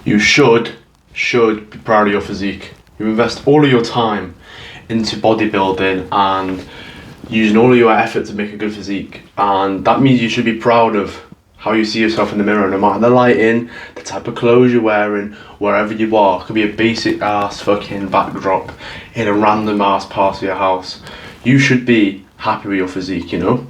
You should be proud of your physique. You invest all of your time into bodybuilding and using all of your effort to make a good physique, and that means you should be proud of how you see yourself in the mirror, no matter the lighting, the type of clothes you're wearing, wherever you are. It could be a basic ass fucking backdrop in a random ass part of your house. You should be happy with your physique, you know?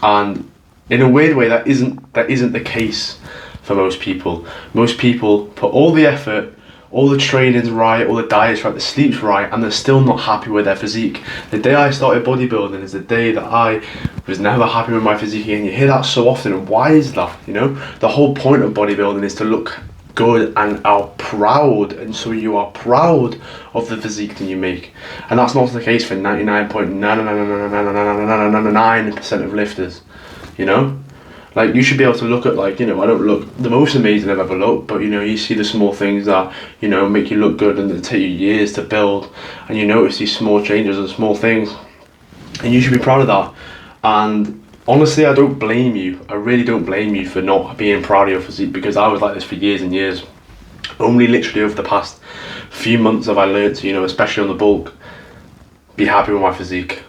And in a weird way, that isn't the case for most people. Most people put all the effort, all the training's right, all the diet's right, the sleep's right, and they're still not happy with their physique. The day I started bodybuilding is the day that I was never happy with my physique, and you hear that so often. And why is that? You know, the whole point of bodybuilding is to look good and are proud, and so you are proud of the physique that you make, and that's not the case for 99.999% of lifters. You know, like, you should be able to look at, like, you know, I don't look the most amazing I've ever looked, but, you know, you see the small things that, you know, make you look good and that take you years to build, and you notice these small changes and small things, and you should be proud of that. And honestly, I don't blame you. I really don't blame you for not being proud of your physique, because I was like this for years and years. Only literally over the past few months have I learned to, you know, especially on the bulk, be happy with my physique.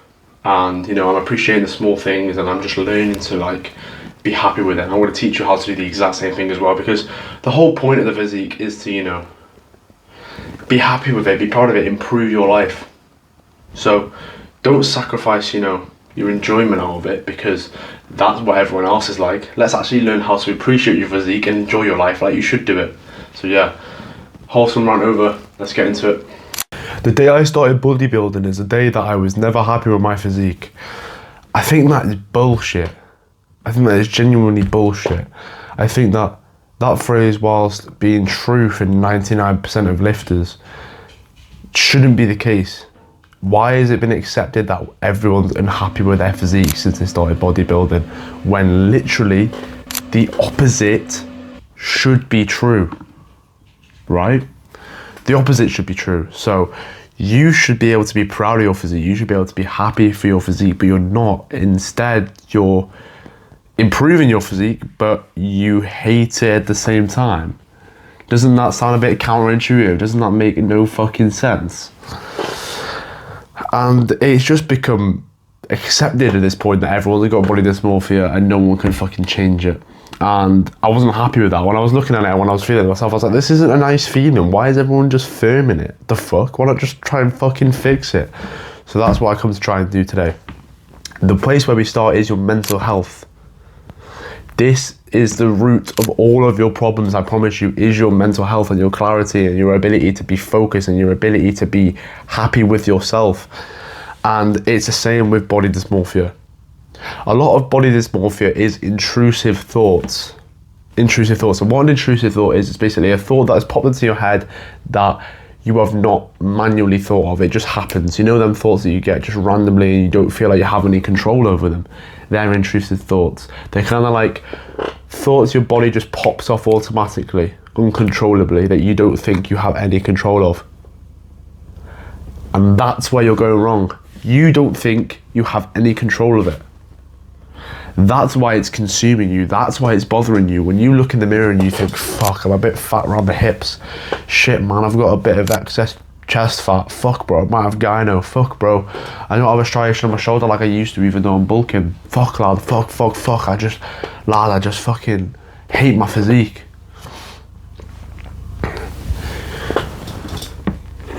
And, you know, I'm appreciating the small things, and I'm just learning to, like, be happy with it. And I'm going to teach you how to do the exact same thing as well, because the whole point of the physique is to, you know, be happy with it, be proud of it, improve your life. So don't sacrifice, you know, your enjoyment out of it because that's what everyone else is like. Let's actually learn how to appreciate your physique and enjoy your life like you should do it. So yeah, wholesome rant over, let's get into it. The day I started bodybuilding is the day that I was never happy with my physique. I think that is bullshit. I think that is genuinely bullshit. I think that that phrase, whilst being true for 99% of lifters, shouldn't be the case. Why has it been accepted that everyone's unhappy with their physique since they started bodybuilding, when literally the opposite should be true, right? The opposite should be true. So you should be able to be proud of your physique. You should be able to be happy for your physique, but you're not. Instead, you're improving your physique, but you hate it at the same time. Doesn't that sound a bit counterintuitive? Doesn't that make no fucking sense? And it's just become accepted at this point that everyone's got body dysmorphia and no one can fucking change it. And I wasn't happy with that. When I was looking at it, when I was feeling it myself, I was like, this isn't a nice feeling. Why is everyone just firming it? The fuck? Why not just try and fucking fix it? So that's what I come to try and do today. The place where we start is your mental health. This is the root of all of your problems, I promise you, is your mental health and your clarity and your ability to be focused and your ability to be happy with yourself. And it's the same with body dysmorphia. A lot of body dysmorphia is intrusive thoughts. And what an intrusive thought is, it's basically a thought that has popped into your head that you have not manually thought of. It just happens. You know them thoughts that you get just randomly and you don't feel like you have any control over them. They're intrusive thoughts. They're kind of like thoughts your body just pops off automatically, uncontrollably, that you don't think you have any control of. And that's where you're going wrong. You don't think you have any control of it. That's why it's consuming you. That's why it's bothering you. When you look in the mirror and you think, fuck, I'm a bit fat around the hips. Shit, man, I've got a bit of excess chest fat. Fuck, bro, I might have gyno. Fuck, bro, I don't have a striation on my shoulder like I used to, even though I'm bulking. Fuck, lad, fuck. I just fucking hate my physique.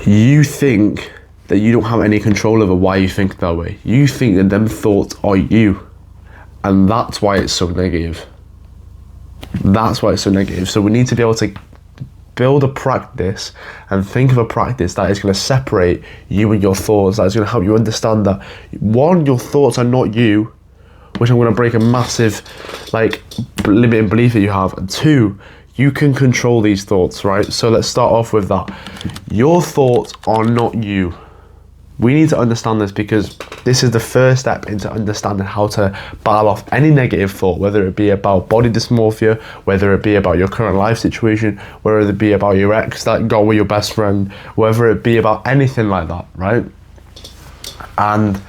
You think that you don't have any control over why you think that way. You think that them thoughts are you. And that's why it's so negative. So we need to be able to build a practice and think of a practice that is going to separate you and your thoughts, that is going to help you understand that, one, your thoughts are not you, which I'm going to break a massive limiting belief that you have, and two, you can control these thoughts, right? So let's start off with that. Your thoughts are not you. We need to understand this because this is the first step into understanding how to battle off any negative thought, whether it be about body dysmorphia, whether it be about your current life situation, whether it be about your ex that got with your best friend, whether it be about anything like that, right? And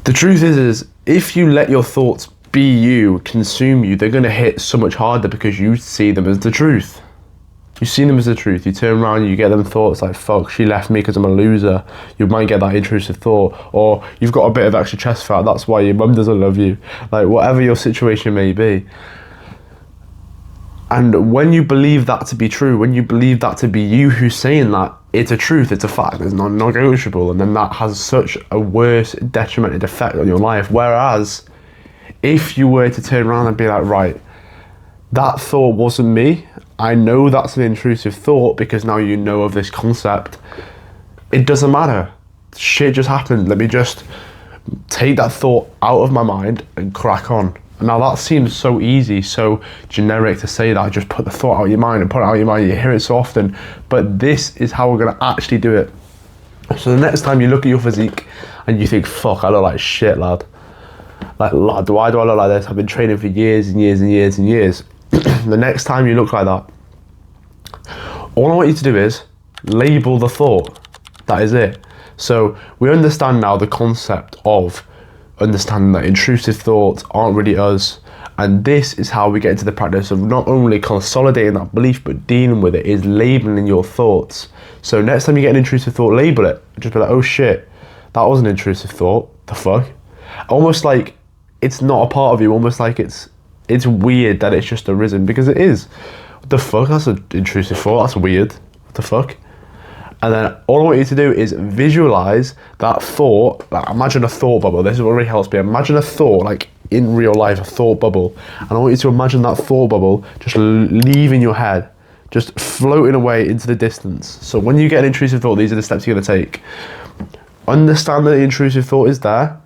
the truth is if you let your thoughts be you, consume you, they're going to hit so much harder because you see them as the truth. You see them as the truth. You turn around, you get them thoughts like, fuck, she left me because I'm a loser. You might get that intrusive thought. Or you've got a bit of extra chest fat, that's why your mum doesn't love you. Like, whatever your situation may be. And when you believe that to be true, when you believe that to be you who's saying that, it's a truth, it's a fact, it's non-negotiable, and then that has such a worse detrimental effect on your life. Whereas, if you were to turn around and be like, right, that thought wasn't me, I know that's an intrusive thought because now you know of this concept, it doesn't matter. Shit just happened, let me just take that thought out of my mind and crack on. Now that seems so easy, so generic to say that, just put the thought out of your mind and put it out of your mind, you hear it so often, but this is how we're gonna actually do it. So the next time you look at your physique and you think, fuck, I look like shit, lad. Like, lad, why do I look like this? I've been training for years and years and years and years. The next time you look like that, all I want you to do is label the thought. That is it. So we understand now the concept of understanding that intrusive thoughts aren't really us, and this is how we get into the practice of not only consolidating that belief but dealing with it, is labeling your thoughts. So next time you get an intrusive thought, label it. Just be like, oh shit, that was an intrusive thought, the fuck. Almost like it's not a part of you, almost like it's weird that it's just arisen, because it is. What the fuck, that's an intrusive thought, that's weird, what the fuck. And then all I want you to do is visualize that thought. Like, imagine a thought bubble. This is what really helps me. Imagine a thought, like in real life, a thought bubble. And I want you to imagine that thought bubble just leaving your head, just floating away into the distance. So when you get an intrusive thought, these are the steps you're gonna take. Understand that the intrusive thought is there.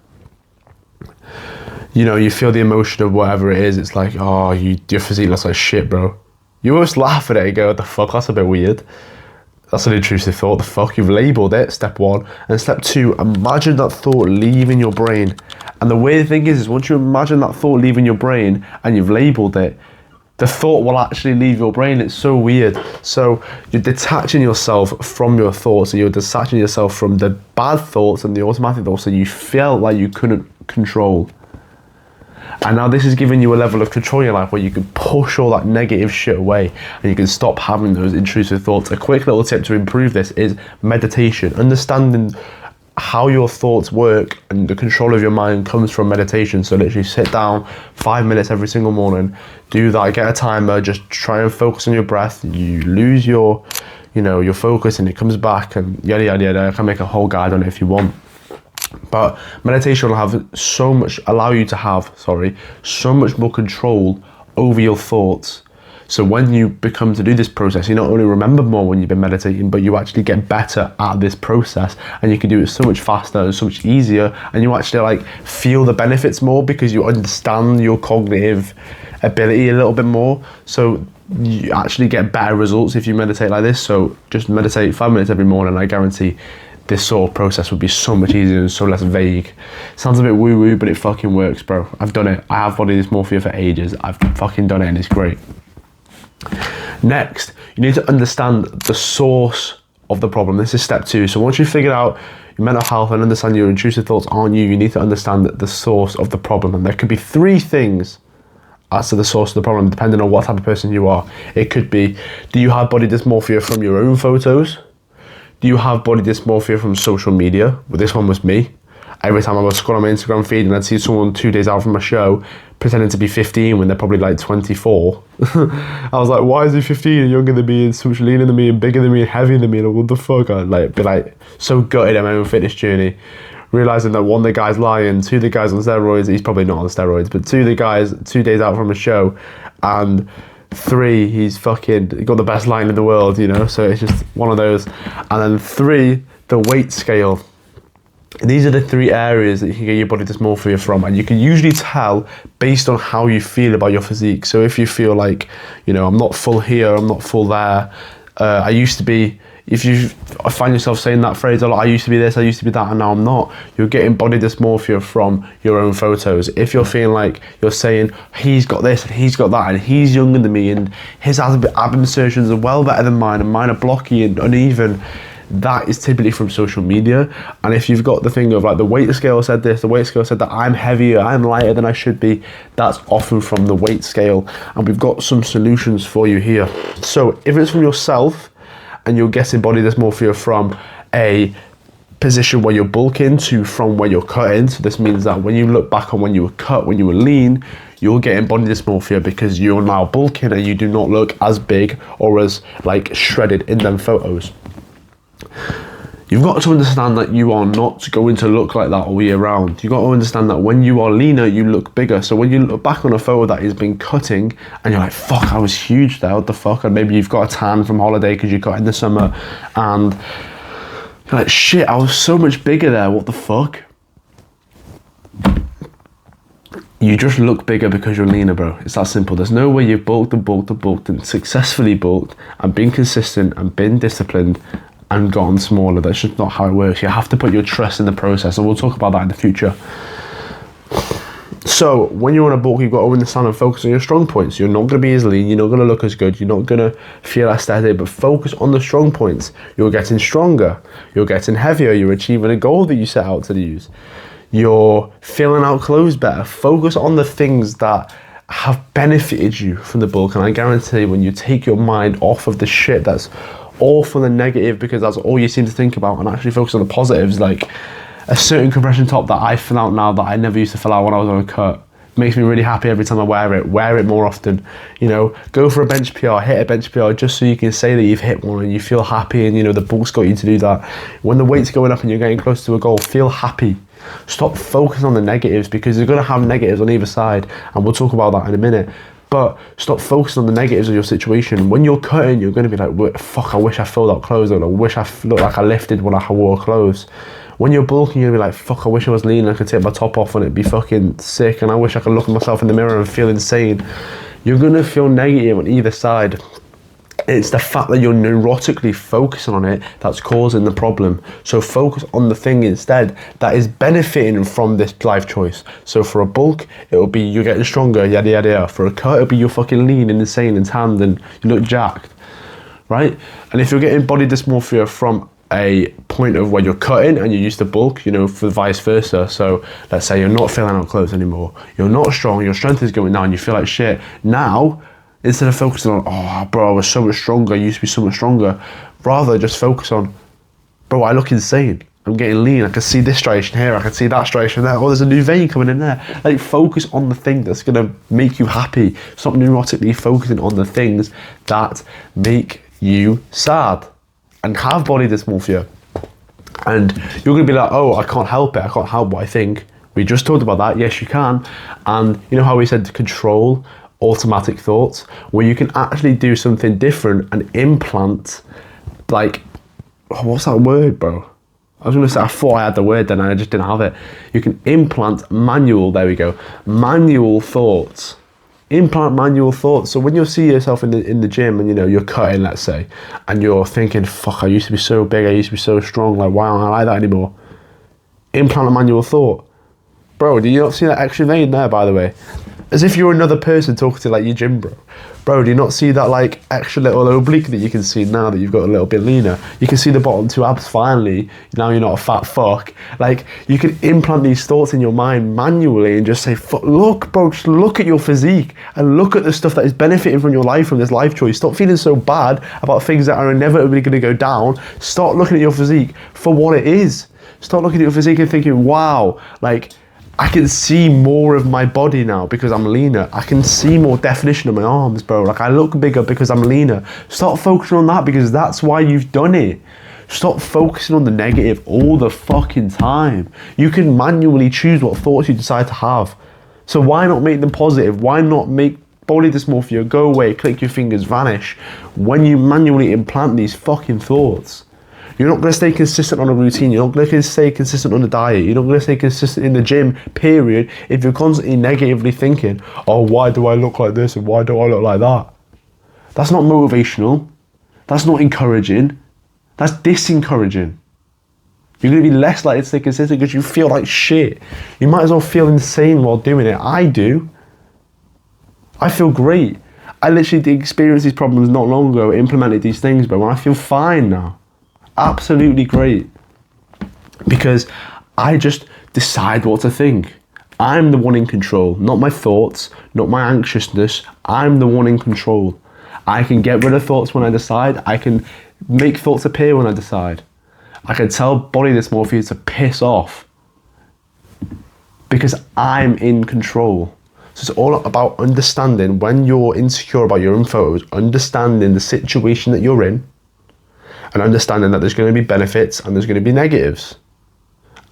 You know, you feel the emotion of whatever it is. It's like, oh, your physique looks like shit, bro. You almost laugh at it and go, what the fuck, that's a bit weird. That's an intrusive thought, the fuck, you've labelled it, step one. And step two, imagine that thought leaving your brain. And the weird thing is once you imagine that thought leaving your brain and you've labelled it, the thought will actually leave your brain. It's so weird. So you're detaching yourself from your thoughts, and you're detaching yourself from the bad thoughts and the automatic thoughts that you felt like you couldn't control. And now this is giving you a level of control in your life where you can push all that negative shit away and you can stop having those intrusive thoughts. A quick little tip to improve this is meditation. Understanding how your thoughts work and the control of your mind comes from meditation. So literally sit down 5 minutes every single morning, do that, get a timer, just try and focus on your breath. You lose your focus and it comes back, and yada yada yada. I can make a whole guide on it if you want. But meditation will allow you to have so much more control over your thoughts. So when you become to do this process, you not only remember more when you've been meditating, but you actually get better at this process, and you can do it so much faster and so much easier, and you actually like feel the benefits more because you understand your cognitive ability a little bit more. So you actually get better results if you meditate like this. So just meditate 5 minutes every morning. I guarantee this sort of process would be so much easier and so less vague. Sounds a bit woo-woo, but it fucking works, bro. I've done it. I have body dysmorphia for ages. I've fucking done it and it's great. Next, you need to understand the source of the problem. This is step 2. So once you've figured out your mental health and understand your intrusive thoughts aren't you need to understand the source of the problem. And there could be 3 things as to the source of the problem, depending on what type of person you are. It could be, do you have body dysmorphia from your own photos? Do you have body dysmorphia from social media? Well, this one was me. Every time I would scroll on my Instagram feed and I'd see someone 2 days out from a show pretending to be 15 when they're probably like 24. I was like, why is he 15 and younger than me and so much leaner than me and bigger than me and heavier than me? And what the fuck? I'd like be like so gutted at my own fitness journey, realising that 1, the guy's lying, 2, the guy's on steroids. He's probably not on steroids, but 2, the guy's 2 days out from a show, and 3, he's fucking got the best line in the world, you know? So it's just one of those. And then 3, the weight scale. These are the 3 areas that you can get your body dysmorphia from, and you can usually tell based on how you feel about your physique. So if you feel like, you know, I'm not full here, I'm not full there, I used to be, if you find yourself saying that phrase a lot, I used to be this, I used to be that, and now I'm not, you're getting body dysmorphia from your own photos. If you're feeling like you're saying, he's got this and he's got that and he's younger than me and his ab insertions are well better than mine and mine are blocky and uneven, that is typically from social media. And if you've got the thing of like the weight scale said this, the weight scale said that I'm heavier, I'm lighter than I should be, that's often from the weight scale. And we've got some solutions for you here. So if it's from yourself and you're getting body dysmorphia from a position where you're bulking to from where you're cutting, so this means that when you look back on when you were cut, when you were lean, you're getting body dysmorphia because you're now bulking and you do not look as big or as like shredded in them photos. You've got to understand that you are not going to look like that all year round. You've got to understand that when you are leaner, you look bigger. So when you look back on a photo that has been cutting and you're like, fuck, I was huge there, what the fuck? And maybe you've got a tan from holiday because you cut in the summer and you're like, shit, I was so much bigger there, what the fuck? You just look bigger because you're leaner, bro. It's that simple. There's no way you've bulked and successfully bulked and been consistent and been disciplined and gotten smaller. That's just not how it works. You have to put your trust in the process, and we'll talk about that in the future. So when you're on a bulk, you've got to understand and focus on your strong points. You're not going to be as lean, you're not going to look as good, you're not going to feel aesthetic, but focus on the strong points. You're getting stronger, you're getting heavier, you're achieving a goal that you set out to use. You're filling out clothes better. Focus on the things that have benefited you from the bulk, and I guarantee when you take your mind off of the shit that's all for the negative, because that's all you seem to think about, and actually focus on the positives, like a certain compression top that I fill out now that I never used to fill out when I was on a cut. Makes me really happy every time I wear it more often. You know, go for a bench PR, hit a bench PR just so you can say that you've hit one and you feel happy, and you know the bulk's got you to do that. When the weight's going up and you're getting close to a goal, feel happy. Stop focusing on the negatives, because you're going to have negatives on either side, and we'll talk about that in a minute. But stop focusing on the negatives of your situation. When you're cutting, you're going to be like, fuck, I wish I filled out clothes, or I wish I looked like I lifted when I wore clothes. When you're bulking, you're going to be like, fuck, I wish I was lean and I could take my top off and it'd be fucking sick, and I wish I could look at myself in the mirror and feel insane. You're going to feel negative on either side. It's the fact that you're neurotically focusing on it that's causing the problem. So focus on the thing instead that is benefiting from this life choice. So for a bulk, it'll be you're getting stronger, yada yada yada. For a cut, it'll be you're fucking lean and insane and tanned and you look jacked, right? And if you're getting body dysmorphia from a point of where you're cutting and you're used to bulk, you know, for vice versa. So let's say you're not filling out clothes anymore, you're not strong, your strength is going down, you feel like shit. Now, instead of focusing on, oh, bro, I was so much stronger, I used to be so much stronger, rather just focus on, bro, I look insane. I'm getting lean, I can see this striation here, I can see that striation there, oh, there's a new vein coming in there. Like, focus on the thing that's gonna make you happy. Stop neurotically focusing on the things that make you sad and have body dysmorphia. And you're gonna be like, oh, I can't help it, I can't help what I think. We just talked about that, yes you can. And you know how we said to control automatic thoughts, where you can actually do something different and implant, like, oh, what's that word, bro? I was gonna say, I thought I had the word then and I just didn't have it. You can implant manual, there we go, manual thoughts. Implant manual thoughts. So when you see yourself in the gym and you know you're cutting, let's say, and you're thinking, fuck, I used to be so big, I used to be so strong, like why don't I like that anymore? Implant a manual thought. Bro, do you not see that extra vein there, by the way? As if you're another person talking to like your gym bro. Bro, do you not see that like extra little oblique that you can see now that you've got a little bit leaner? You can see the bottom two abs finally. Now you're not a fat fuck. Like, you can implant these thoughts in your mind manually and just say, look, bro, just look at your physique and look at the stuff that is benefiting from your life, from this life choice. Stop feeling so bad about things that are inevitably going to go down. Start looking at your physique for what it is. Start looking at your physique and thinking, wow, like, I can see more of my body now because I'm leaner. I can see more definition of my arms, bro. Like, I look bigger because I'm leaner. Start focusing on that, because that's why you've done it. Stop focusing on the negative all the fucking time. You can manually choose what thoughts you decide to have. So why not make them positive? Why not make body dysmorphia go away, click your fingers, vanish, when you manually implant these fucking thoughts? You're not going to stay consistent on a routine. You're not going to stay consistent on a diet. You're not going to stay consistent in the gym, period, if you're constantly negatively thinking, oh, why do I look like this and why do I look like that? That's not motivational. That's not encouraging. That's disencouraging. You're going to be less likely to stay consistent because you feel like shit. You might as well feel insane while doing it. I do. I feel great. I literally experienced these problems not long ago, implemented these things, but when I feel fine now. absolutely great because I just decide what to think. I'm the one in control, not my thoughts, not my anxiousness. I'm the one in control. I can get rid of thoughts when I decide. I can make thoughts appear when I decide. I can tell body dysmorphia to piss off because I'm in control. So it's all about understanding when you're insecure about your own photos, understanding the situation that you're in and understanding that there's going to be benefits and there's going to be negatives.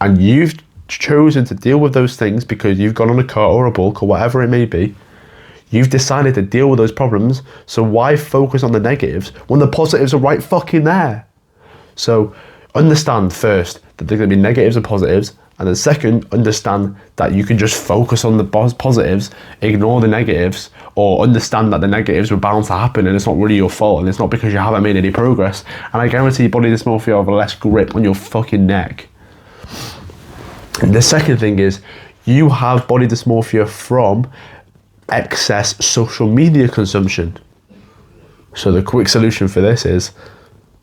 And you've chosen to deal with those things because you've gone on a cut or a bulk or whatever it may be. You've decided to deal with those problems, so why focus on the negatives when the positives are right fucking there? So understand first that there's going to be negatives and positives, and then second, understand that you can just focus on the positives, ignore the negatives, or understand that the negatives are bound to happen and it's not really your fault and it's not because you haven't made any progress. And I guarantee body dysmorphia will have less grip on your fucking neck. And the second thing is, you have body dysmorphia from excess social media consumption. So the quick solution for this is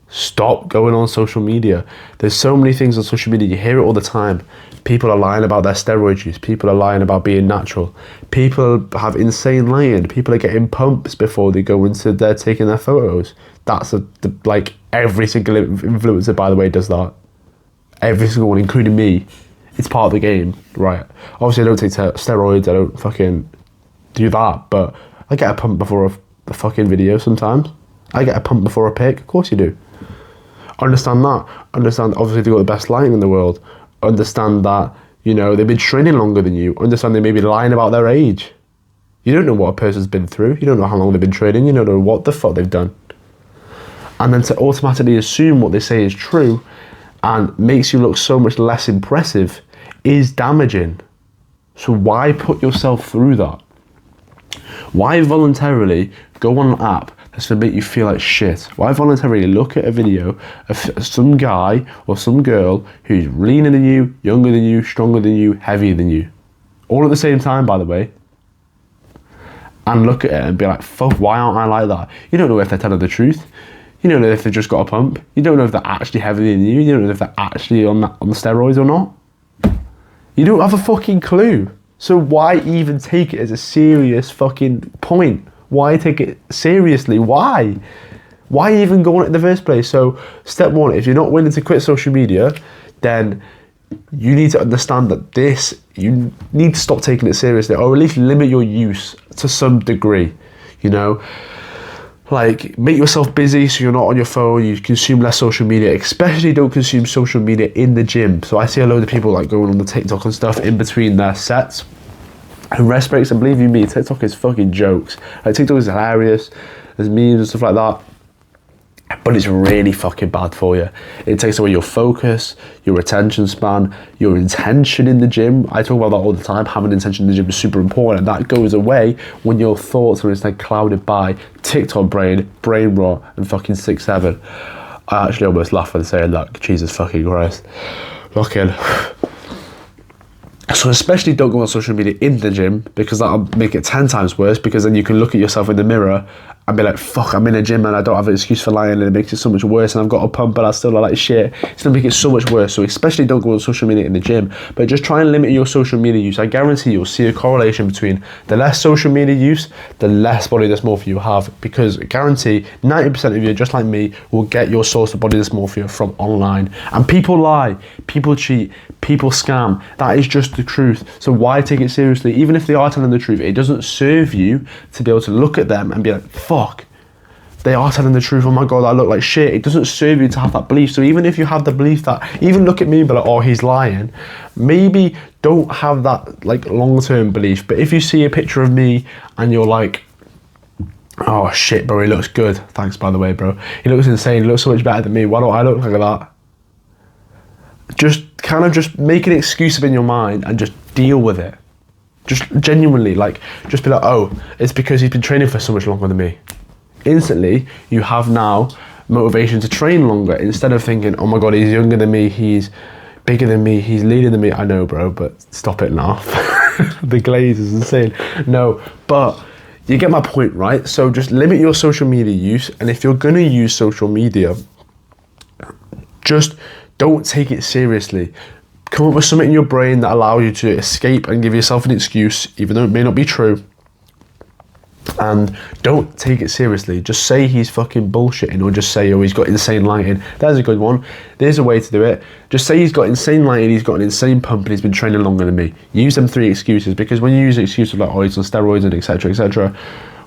stop going on social media. There's so many things on social media, you hear it all the time. People are lying about their steroid use, people are lying about being natural, people have insane lying, people are getting pumps before they go into their taking their photos. That's like every single influencer, by the way, does that. Every single one, including me. It's part of the game, right? Obviously I don't take steroids, I don't fucking do that, but I get a pump before a fucking video sometimes. I get a pump before a pic, of course you do. Understand that. Understand, obviously they've got the best lighting in the world. Understand that, you know, they've been training longer than you. Understand they may be lying about their age. You don't know what a person's been through. You don't know how long they've been training. You don't know what the fuck they've done. And then to automatically assume what they say is true and makes you look so much less impressive is damaging. So why put yourself through that? Why voluntarily go on an app that's going to make you feel like shit? Why voluntarily look at a video of some guy or some girl who's leaner than you, younger than you, stronger than you, heavier than you, all at the same time, by the way, and look at it and be like, fuck, why aren't I like that? You don't know if they're telling the truth. You don't know if they've just got a pump. You don't know if they're actually heavier than you. You don't know if they're actually on the steroids or not. You don't have a fucking clue. So why even take it as a serious fucking point? Why take it seriously? Why? Why even go on it in the first place? So step one, if you're not willing to quit social media, then you need to understand that you need to stop taking it seriously, or at least limit your use to some degree, you know? Like, make yourself busy so you're not on your phone, you consume less social media, especially don't consume social media in the gym. So I see a load of people like going on the TikTok and stuff in between their sets and rest breaks, and believe you me, TikTok is fucking jokes. Like, TikTok is hilarious, there's memes and stuff like that, but it's really fucking bad for you. It takes away your focus, your attention span, your intention in the gym. I talk about that all the time. Having intention in the gym is super important, and that goes away when your thoughts are instead clouded by TikTok brain rot, and fucking 6-7. I actually almost laugh when saying that. Jesus fucking Christ. Fucking. So especially don't go on social media in the gym, because that'll make it 10 times worse, because then you can look at yourself in the mirror and be like, fuck, I'm in a gym and I don't have an excuse for lying, and it makes it so much worse, and I've got a pump but I still look like shit. It's going to make it so much worse. So especially don't go on social media in the gym, but just try and limit your social media use. I guarantee you'll see a correlation between the less social media use, the less body dysmorphia you have, because I guarantee 90% of you, just like me, will get your source of body dysmorphia from online. And people lie, people cheat, people scam. That is just the truth. So why take it seriously? Even if they are telling the truth, it doesn't serve you to be able to look at them and be like, fuck, they are telling the truth, oh my god, I look like shit. It doesn't serve you to have that belief. So even if you have the belief that, even look at me and be like, oh, he's lying, maybe don't have that like long-term belief. But if you see a picture of me and you're like, oh shit, bro, he looks good. Thanks, by the way, bro. He looks insane. He looks so much better than me. Why don't I look like that? Just kind of just make an excuse up in your mind and just deal with it. Just genuinely, like, just be like, oh, it's because he's been training for so much longer than me. Instantly, you have now motivation to train longer, instead of thinking, oh my god, he's younger than me, he's bigger than me, he's leaner than me. I know, bro, but stop it now. The glaze is insane. No, but you get my point, right? So just limit your social media use, and if you're gonna use social media, Just don't take it seriously. Come up with something in your brain that allows you to escape and give yourself an excuse, even though it may not be true. And don't take it seriously. Just say he's fucking bullshitting, or just say, oh, he's got insane lighting. There's a good one. There's a way to do it. Just say he's got insane lighting, he's got an insane pump, and he's been training longer than me. Use them 3 excuses, because when you use excuses like, oh, he's on steroids and etc.,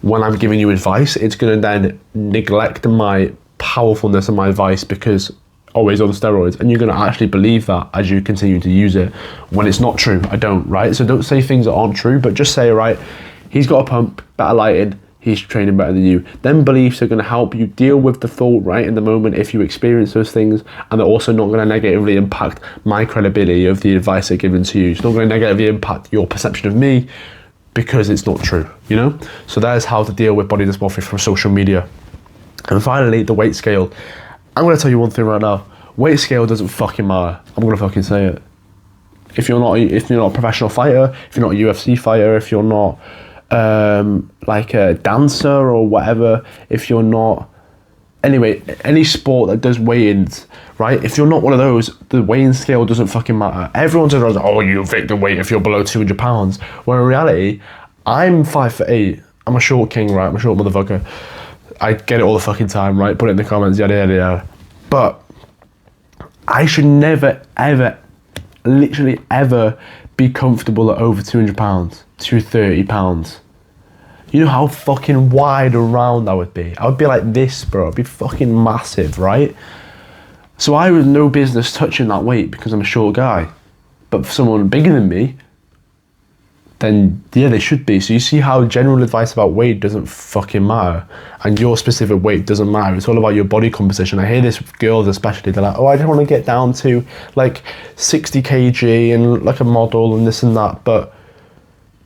when I'm giving you advice, it's going to then neglect my powerfulness and my advice, because always on steroids, and you're going to actually believe that as you continue to use it when it's not true. I don't, right? So don't say things that aren't true, but just say, right, he's got a pump, better lighting, he's training better than you. Then beliefs are going to help you deal with the thought right in the moment if you experience those things, and they're also not going to negatively impact my credibility of the advice I've given to you. It's not going to negatively impact your perception of me because it's not true, you know? So that is how to deal with body dysmorphia from social media. And finally, the weight scale. I'm going to tell you one thing right now. Weight scale doesn't fucking matter. I'm going to fucking say it. If you're not a professional fighter, if you're not a UFC fighter, if you're not like a dancer or whatever, if you're not, anyway, any sport that does weigh-ins, right? If you're not one of those, the weighing scale doesn't fucking matter. Everyone says, oh, you victim weight if you're below 200 pounds. Where in reality, I'm 5'8". I'm a short king, right? I'm a short motherfucker. I get it all the fucking time, right? Put it in the comments, yada, yada, yada. But I should never, ever, literally ever be comfortable at over 200 pounds, 230 pounds. You know how fucking wide around I would be? I would be like this, bro. I'd be fucking massive, right? So I have no business touching that weight because I'm a short guy. But for someone bigger than me, then yeah, they should be. So you see how general advice about weight doesn't fucking matter, and your specific weight doesn't matter. It's all about your body composition. I hear this with girls especially. They're like, oh, I just want to get down to like 60 kg and like a model and this and that. But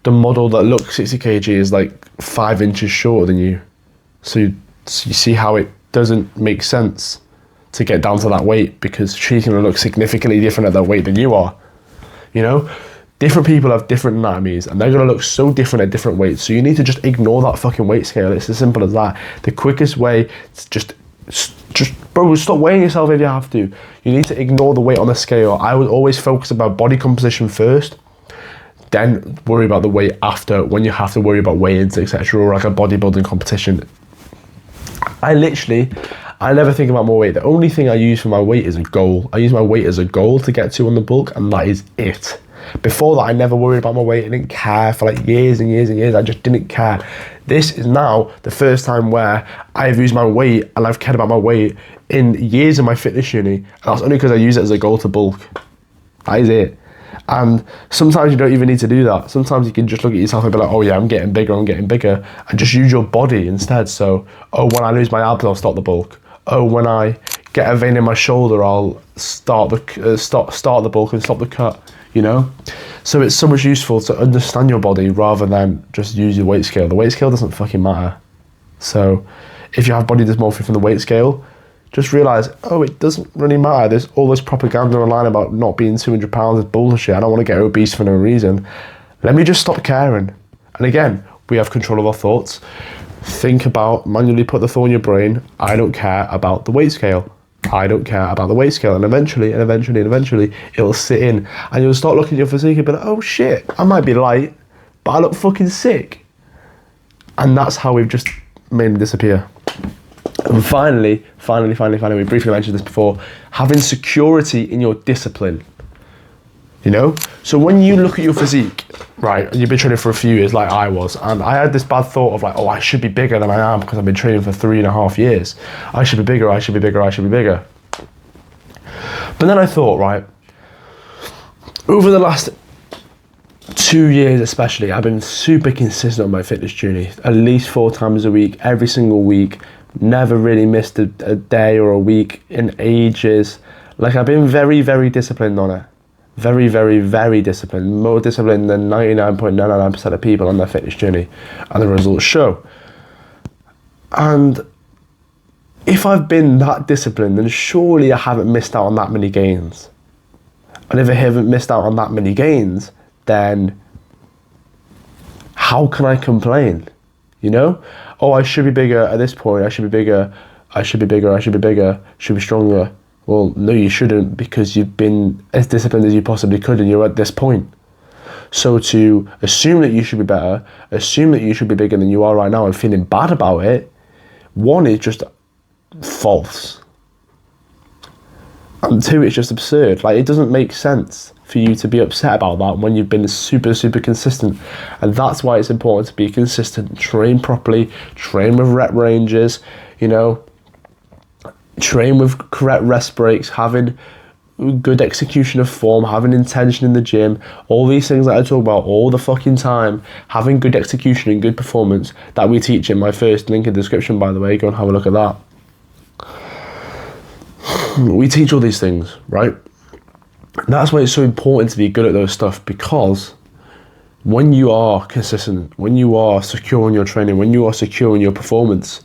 the model that looks 60 kg is like 5 inches shorter than you. So you see how it doesn't make sense to get down to that weight, because she's going to look significantly different at that weight than you are, you know? Different people have different anatomies, and they're going to look so different at different weights. So you need to just ignore that fucking weight scale. It's as simple as that. The quickest way is just bro, stop weighing yourself if you have to. You need to ignore the weight on the scale. I would always focus about body composition first, then worry about the weight after, when you have to worry about weigh-ins, etc., or like a bodybuilding competition. I never think about my weight. The only thing I use for my weight is a goal. I use my weight as a goal to get to on the bulk, and that is it. Before that, I never worried about my weight. I didn't care for like years and years and years. I just didn't care. This is now the first time where I've used my weight and I've cared about my weight in years of my fitness journey. And that's only because I use it as a goal to bulk. That is it. And sometimes you don't even need to do that. Sometimes you can just look at yourself and be like, oh yeah, I'm getting bigger, and just use your body instead. So, oh, when I lose my abs, I'll start the bulk. Oh, when I get a vein in my shoulder, I'll start the bulk and stop the cut, you know? So it's so much useful to understand your body rather than just use your weight scale. The weight scale doesn't fucking matter. So if you have body dysmorphia from the weight scale, just realise, oh, it doesn't really matter. There's all this propaganda online about not being 200 pounds is bullshit. I don't want to get obese for no reason. Let me just stop caring. And again, we have control of our thoughts. Think about, manually put the thought in your brain, I don't care about the weight scale. I don't care about the weight scale. And eventually, it'll sit in. And you'll start looking at your physique and be like, oh shit, I might be light, but I look fucking sick. And that's how we've just made it disappear. And finally, we briefly mentioned this before, having security in your discipline. You know? So when you look at your physique, right, you've been training for a few years like I was, and I had this bad thought of like, oh, I should be bigger than I am because I've been training for 3.5 years. I should be bigger. But then I thought, right, over the last 2 years especially, I've been super consistent on my fitness journey, at least 4 times a week, every single week, never really missed a day or a week in ages. Like, I've been very, very disciplined on it. Very, very, very disciplined. More disciplined than 99.99% of people on their fitness journey. And the results show. And if I've been that disciplined, then surely I haven't missed out on that many gains. And if I haven't missed out on that many gains, then how can I complain? You know? Oh, I should be bigger at this point. I should be bigger. Should be stronger. Well, no, you shouldn't, because you've been as disciplined as you possibly could and you're at this point. So to assume that you should be better, assume that you should be bigger than you are right now and feeling bad about it, one, is just false. And two, it's just absurd. Like, it doesn't make sense for you to be upset about that when you've been super, super consistent. And that's why it's important to be consistent, train properly, train with rep ranges, you know, train with correct rest breaks, having good execution of form, having intention in the gym, all these things that I talk about all the fucking time, having good execution and good performance that we teach in my first link in the description, by the way. Go and have a look at that. We teach all these things, right? That's why it's so important to be good at those stuff, because when you are consistent, when you are secure in your training, when you are secure in your performance,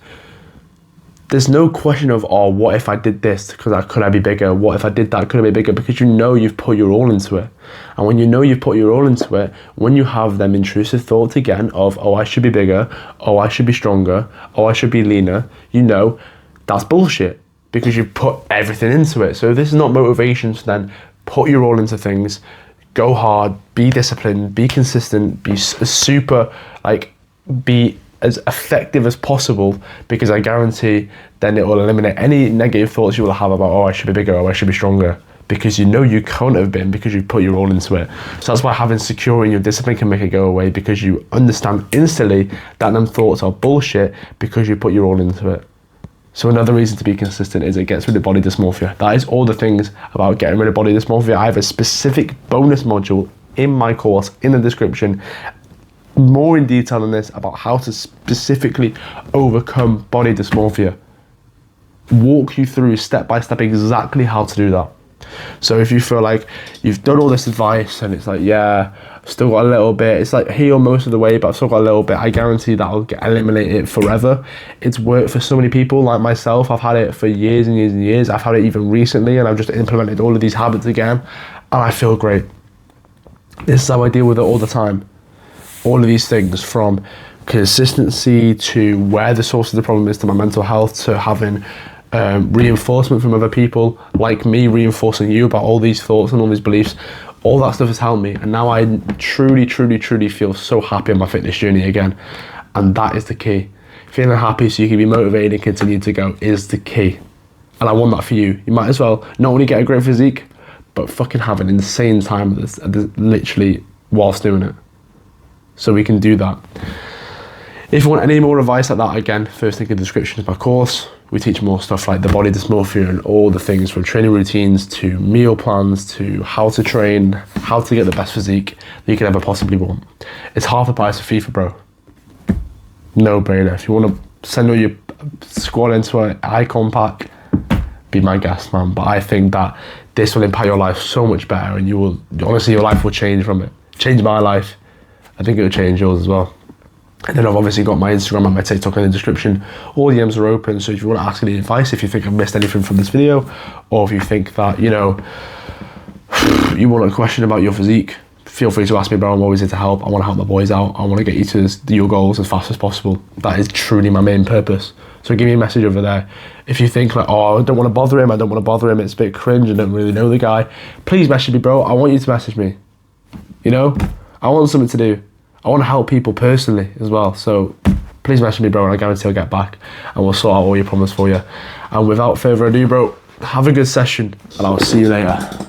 there's no question of, oh, what if I did this? Because could I be bigger? What if I did that? Could I be bigger? Because you know you've put your all into it. And when you know you've put your all into it, when you have them intrusive thoughts again of, oh, I should be bigger, oh, I should be stronger, oh, I should be leaner, you know that's bullshit, because you've put everything into it. So this is not motivation to then put your all into things, go hard, be disciplined, be consistent, be super, be as effective as possible, because I guarantee then it will eliminate any negative thoughts you will have about, oh, I should be bigger, oh, I should be stronger, because you know you can't have been, because you put your all into it. So that's why having secure in your discipline can make it go away, because you understand instantly that them thoughts are bullshit because you put your all into it. So another reason to be consistent is it gets rid of body dysmorphia. That is all the things about getting rid of body dysmorphia. I have a specific bonus module in my course in the description, more in detail than this, about how to specifically overcome body dysmorphia. Walk you through step by step exactly how to do that. So if you feel like you've done all this advice and it's like, yeah, I've still got a little bit, it's like here most of the way, but I've still got a little bit, I guarantee that I'll eliminate it forever. It's worked for so many people like myself. I've had it for years and years and years. I've had it even recently, and I've just implemented all of these habits again, and I feel great. This is how I deal with it all the time. All of these things, from consistency to where the source of the problem is, to my mental health, to having reinforcement from other people like me reinforcing you about all these thoughts and all these beliefs. All that stuff has helped me, and now I truly feel so happy on my fitness journey again. And that is the key. Feeling happy so you can be motivated and continue to go is the key. And I want that for you. You might as well not only get a great physique, but fucking have an insane time literally whilst doing it. So we can do that. If you want any more advice like that, again, first link in the description is my course. We teach more stuff like the body dysmorphia and all the things, from training routines to meal plans to how to train, how to get the best physique that you could ever possibly want. It's half the price of FIFA, bro. No brainer. If you want to send all your squad into an icon pack, be my guest, man. But I think that this will impact your life so much better, and you will, honestly, your life will change from it. Change my life. I think it will change yours as well. And then I've obviously got my Instagram and my TikTok in the description. All the DMs are open, so if you want to ask any advice, if you think I've missed anything from this video, or if you think that, you know, you want a question about your physique, feel free to ask me, bro. I'm always here to help. I want to help my boys out. I want to get you to your goals as fast as possible. That is truly my main purpose. So give me a message over there. If you think like, oh, I don't want to bother him, it's a bit cringe, I don't really know the guy, please message me, bro. I want you to message me. You know, I want something to do. I want to help people personally as well. So please message me, bro, and I guarantee I'll get back and we'll sort out all your problems for you. And without further ado, bro, have a good session, and I'll see you later.